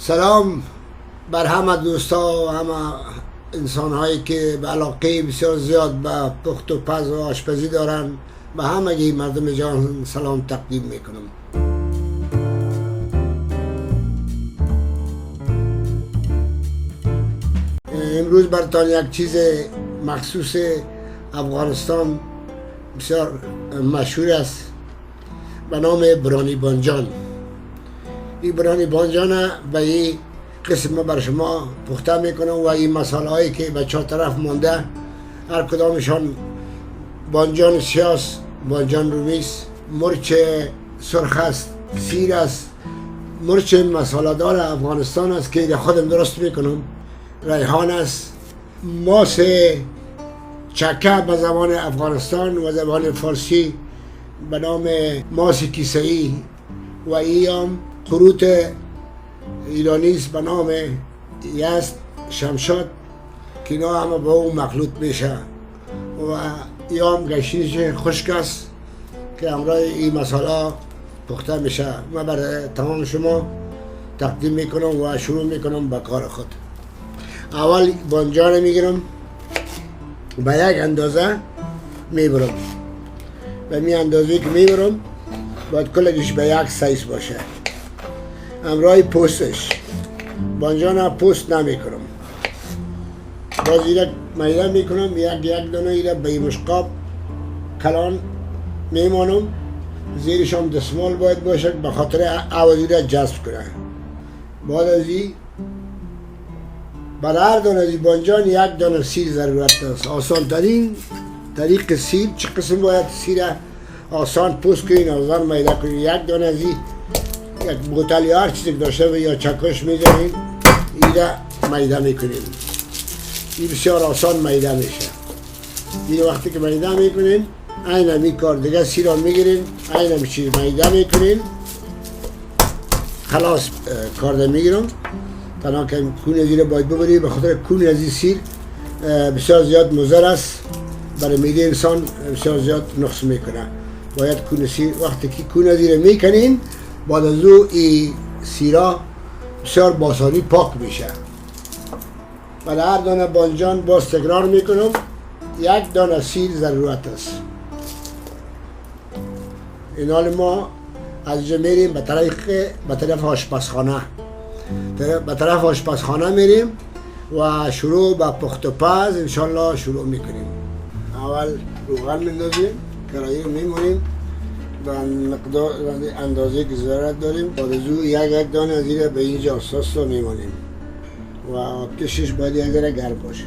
سلام بر همه دوستا و همه انسان هایی که به علاقه بسیار زیاد به پخت و پز و آشپزی دارن. به همگی مردم جهان سلام تقدیم میکنم. امروز براتون یک چیز مخصوص افغانستان بسیار مشهور است به نام برانی بانجان. این برانی بانجان به این قسم بر شما پخته میکنم و این مسائل هایی که به چهار طرف مانده هر کدامشان بانجان سیاس، بانجان رومیس، مرچ سرخ است، سیر است، مرچ مساله دار افغانستان است که خودم درست میکنم، ریحان است، ماس چکه به زبان افغانستان و زبان فارسی به نام ماس کیسه‌ای و ایام خروط ایرانی است به نام یست شمشاد که اینا همه با اون مخلوط میشه و ایام گشنیش خشک است که همراه این مساله پخته میشه. من برای تمام شما تقدیم میکنم و شروع میکنم به کار خود. اول بانجان میگیرم به یک اندازه میبرم، به می اندازه که میبرم باید کلش به یک سایز باشه. همراه پوستش بانجان پوست نمیکنم، باز ایره میده میکنم، یک دانه ایره به مشقاب کلان میمانم، زیرش هم دستمال باید باشه به خاطر آواز ایره جذب کنه. بعد از این برای هر دانه از بانجان یک دانه سیر ضرورت است. آسان ترین طریق سیر چه قسم باید سیر آسان پوست کنین، آسان میده کنین. یک دانه از یک بوتل یا هر چیزی داشته و یا چکش میزنین ایره میده میکنین. این بسیار آسان میده میشه. این وقتی که میده میکنین این همی کار دیگه سیر را میگیرین، این همی چیز میده میکنین. خلاص کارده میگیرم تنها که کون زیر باید ببری به خاطر کون از این سیر بسیار زیاد مضر است برای میده انسان، بسیار زیاد نقص میکنه. باید کون سیر وقتی که کون زیر میکنین بعد از او این سیرا بسیار باسانی پاک میشه. برای هر دانه بانجان باز تکرار میکنم یک دانه سیر ضرورت است. این حال ما از اینجا میریم به طرف آشپزخانه. به طرف آشپزخانه میریم و شروع به پخت و پز انشالله شروع میکنیم. اول روغن میندازیم، کراهی رو میمونیم به مقدار اندازه که ضرورت داریم. بعد از او یک دانه از این به اینجا ساس رو میمونیم و آتشش باید یک ذره گرم باشه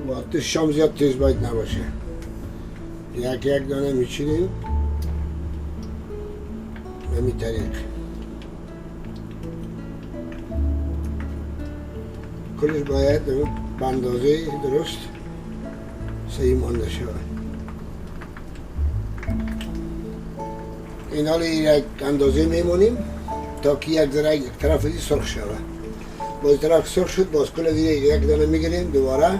و آتش هم زیاد تیز باید نباشه. یک دانه میچینیم به می طریق. کلش باید به اندازه درست صحیح مانده شود. این حال یک اندازه میمونیم تا که یک ذره یک طرف ازی سرخ شود. باز طرف سرخ شد باز کل زیر یک دانه میگیریم دوباره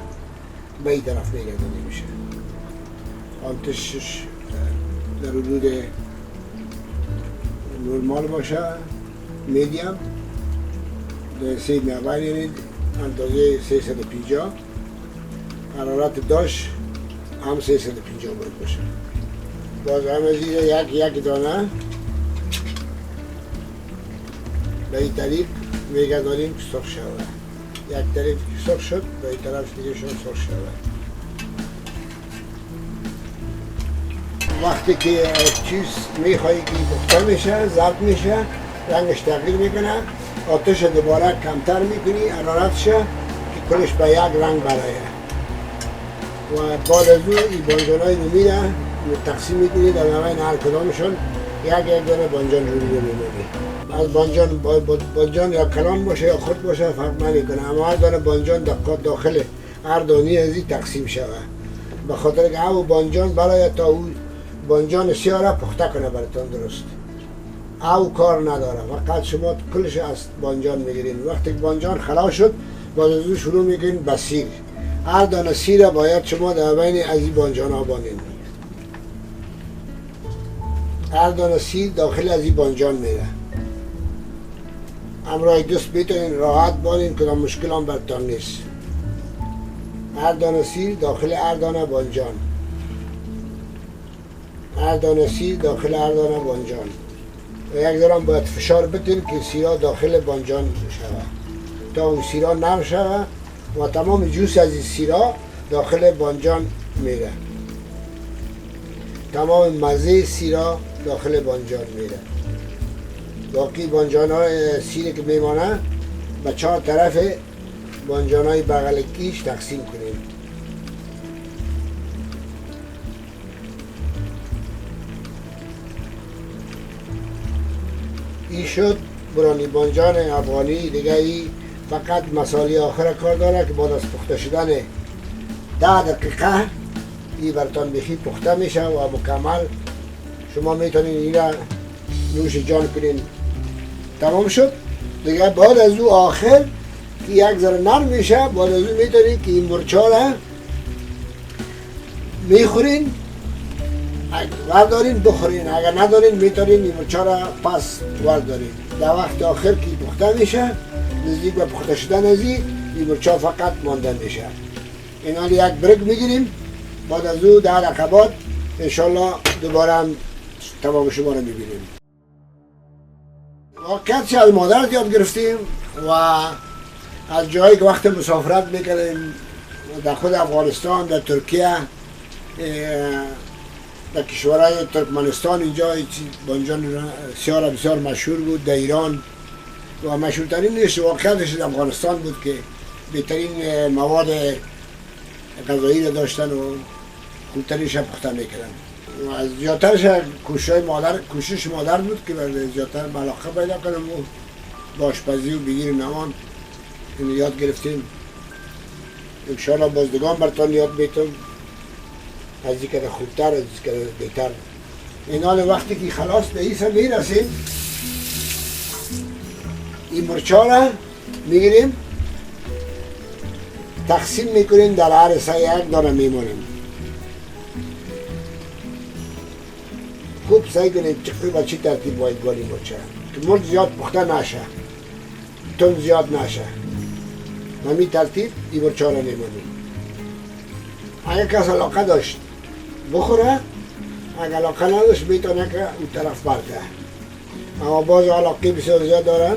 به این طرف میگردانیم میشه. آتشش در حدود نورمال باشه، میدیم در سه میابر یعنی اندازه 350. حرارت داشت هم 350 باید باشه. باز همه زیر یک دانه به این طریق میگردانیم که سرخ شود. یک طریق که سرخ شد به این طرف دیگه شون سرخ شود. وقتی که چیز میخوایی که پخته میشه ضبط میشه رنگش تغییر میکنه، آتش دوباره کمتر میکنی حرارتش که کلش به یک رنگ برایه و بعد از اون این بانجانای نمیره تقسیم میکنی در نوین هر کدامشون یک دانه بانجان روی میمونی. از بانجان یا کلان باشه یا خرد باشه فرق نمیکنه، اما هر دانه بانجان داخل هر دانی از این تقسیم شود به خاطر که او بانجان برای تا او بانجان سیاره پخته کنه براتون درست. او کار نداره، فقط شما کلش از بانجان میگیرین. وقتی که بانجان خلاص شد باز از او شروع میگیرین به سیر. هر دانه سیر باید شما در بین از این بانجان ها بانین. هر دانه سیر داخل از این بانجان میره. امرای دوست میتونین راحت بانین کدام مشکل هم برتان نیست. هر دانه سیر داخل هر دانه بانجان، هر دانه سیر داخل هر دانه بانجان و یک ذره باید فشار بدین که سیرا داخل بانجان شود تا اون سیرا نرم شود و تمام جوس از این سیرا داخل بانجان میره، تمام مزه سیرا داخل بانجان میره. باقی بانجان های سیری که میمانه به 4 طرف بانجان های بغل کیش تقسیم کنیم. این شد برانی بانجان افغانی. دیگه ای فقط مساله آخر کار داره که بعد از پخته شدن 10 دقیقه این برتان بخی پخته میشه و مکمل شما میتونین این را نوش جان کنین. تمام شد. دیگه بعد از او آخر که یک ذره نرم میشه بعد از او میتونین که این مرچا را میخورین، وردارین بخورین، اگر ندارین میتونین این مرچا را پس وردارین. در وقت آخر که پخته میشه نزدیک به پخته شدن از این مرچا فقط مانده میشه. اینا یک بریک میگیریم. بعد از او 10 دقیقه بعد انشالله دوباره هم تمام شما رو میبینیم. واقعیت از مادر یاد گرفتیم و از جایی که وقت مسافرت میکردیم در خود افغانستان، در ترکیه، در کشورهای ترکمنستان، اینجا بانجان سیار بسیار مشهور بود. در ایران و مشهورترینش واقعیتش در افغانستان بود که بهترین مواد غذایی را داشتن و خوبترینش هم پخته میکردن. و از زیادترش کوشش مادر بود که زیادتر علاقه پیدا کنم و باشپزی و بگیر نمان اینو یاد گرفتیم. انشاءالله بازدگان برتان یاد بیتم از این که خوبتر، از این که بهتر. این حال وقتی که خلاص به ایسا میرسیم این مرچا را میگیریم تقسیم میکنیم، در هر سه یک دانه میمونیم. خوب سعی کنیم به چی ترتیب باید باریم مرچا که مرچ زیاد پخته نشه، تون زیاد نشه. همین ترتیب این مرچا را میمونیم. اگر کس علاقه داشت بخوره، اگر علاقه نداشت میتونه که اون طرف برده. اما باز علاقه بسیار زیاد دارن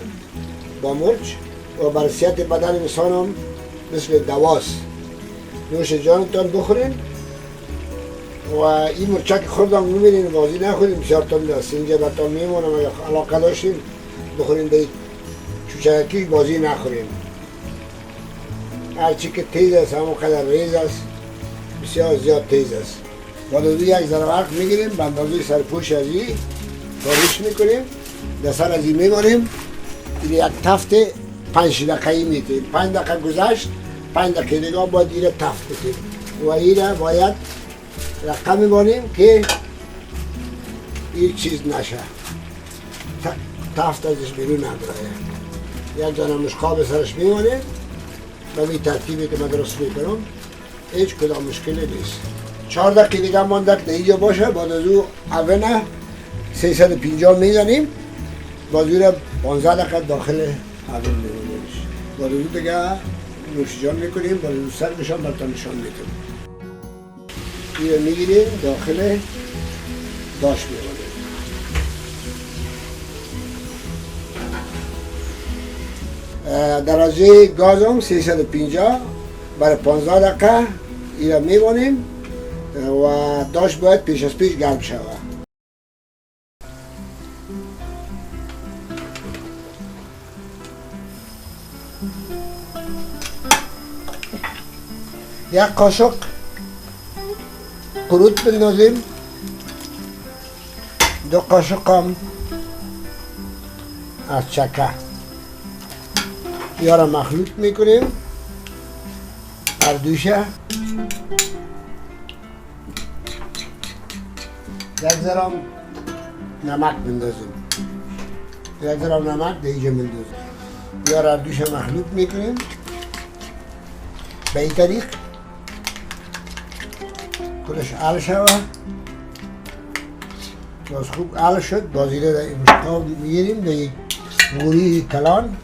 با مرچ و بر صحت بدن انسان هم مثل دواست. نوش جانتان بخورین و این مرچه که خوردم میبینین بازی نخورین، بسیار تند است. اینجا برتان میمونم اگر علاقه داشتین بخورین، به چوچکی بازی نخورین. هرچی که تیز است همونقدر ریز است، بسیار زیاد تیز است. بعد از یک ذره وقت میگیریم، به اندازه سرپوش از این کارش میکنیم، در سر از این میمانیم. این یک تفت 5 دقیقه‌ای میتیم. 5 دقیقه گذشت، 5 دقیقه دیگه باید این تفت بکنیم و این را باید رقم میبانیم که این چیز نشه، تفت ازش بیرون نبره. یک دانه مشقاب سرش میمانه به این ترتیبی که من درست میکنم، هیچ کدام مشکلی نیست. 4 دقیقه دیگه مانده که اینجا باشه. بعد از او اونا 350 میزنیم، بعد از او 15 دقیقه داخل اول میمونیمش. بعد از او دیگه نوشیجان میکنیم، بعد از او سر میشان برتان نشان میکنیم. این رو میگیریم داخل داش میمونیم. درجه گاز هم 350 برای 15 دقیقه این رو میمونیم و داش باید پیش از پیش گرم شود. یک قاشق قروت بندازیم، 2 قاشق هم از چکه یا را مخلوط میکنیم هر دوشه. یک ذره نمک بندازیم، یک ذره نمک دیگه بندازیم یا را هر دوشه مخلوط میکنیم. به این طریق کلش حل شود. باز خوب حل شد، باز این را مشقاب میگیریم، به غوری کلان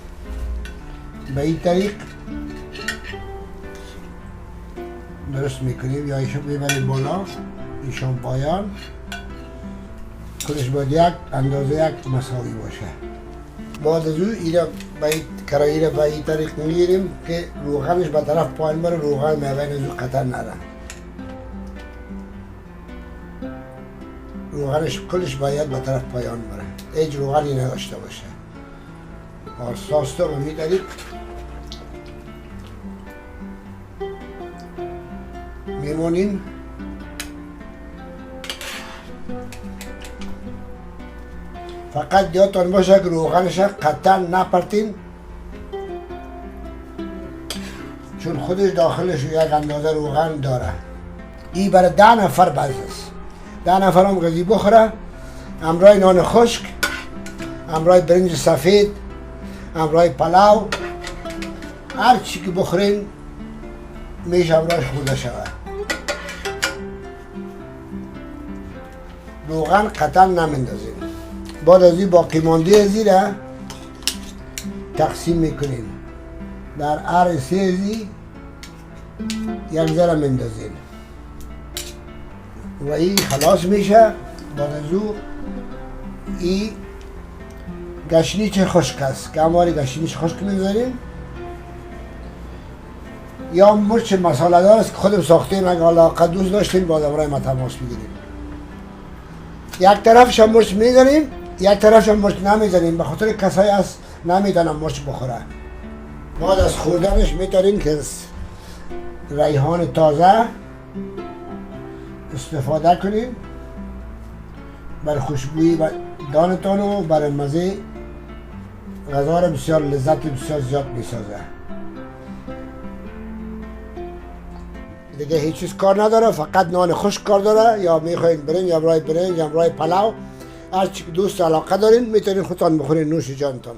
به این طریق درست میکنیم، یا ایشو میبریم بالا، ایشون پایان. خودش باید یک اندازه یک مساوی باشه. بعد از او اینا به این کراهی را به این طریق میگیریم که روغنش به طرف پایین بره، روغن میبین از او قطر نره. روغنش کلش باید به طرف پایان بره، هیچ روغنی نداشته باشه. آساسته به این طریق میمونیم. فقط یادتان باشه که روغنش قطعا نپرتین، چون خودش داخلش یک اندازه روغن داره. این برای 10 نفر بس است. 10 نفر هم غذی بخوره، همراه نان خشک، همراه برنج سفید، همراه پلاو، هر چی که بخورین میشه همراهش خوده شود. روغن قطعا نمیندازیم. بعد از این باقی مانده ازی را تقسیم میکنیم. در هر سه ازی یک ذره میندازیم و این خلاص میشه. بعد از او این گشنیچ خشک است که هماری گشنیچ خشک میذاریم، یا مرچ مساله دار است که خودم ساختیم. اگه علاقه دوست داشتیم باز برای ما تماس بگیریم. یک طرفش هم مرچ میذاریم، یک طرفش هم مرچ نمیذاریم، به خاطر کسایی است نمیدونم مرچ بخوره. بعد از خوردنش میتونیم که ریحان تازه استفاده کنیم برای خوشبویی دانتان و برای مزه غذا را بسیار لذت بسیار زیاد میسازه. دیگه هیچ چیز کار نداره، فقط نان خشک کار داره. یا میخواین برنج، یا برای برنج، یا برای پلاو، هر چی دوست علاقه دارین میتونین خودتان بخورین. نوش جانتان.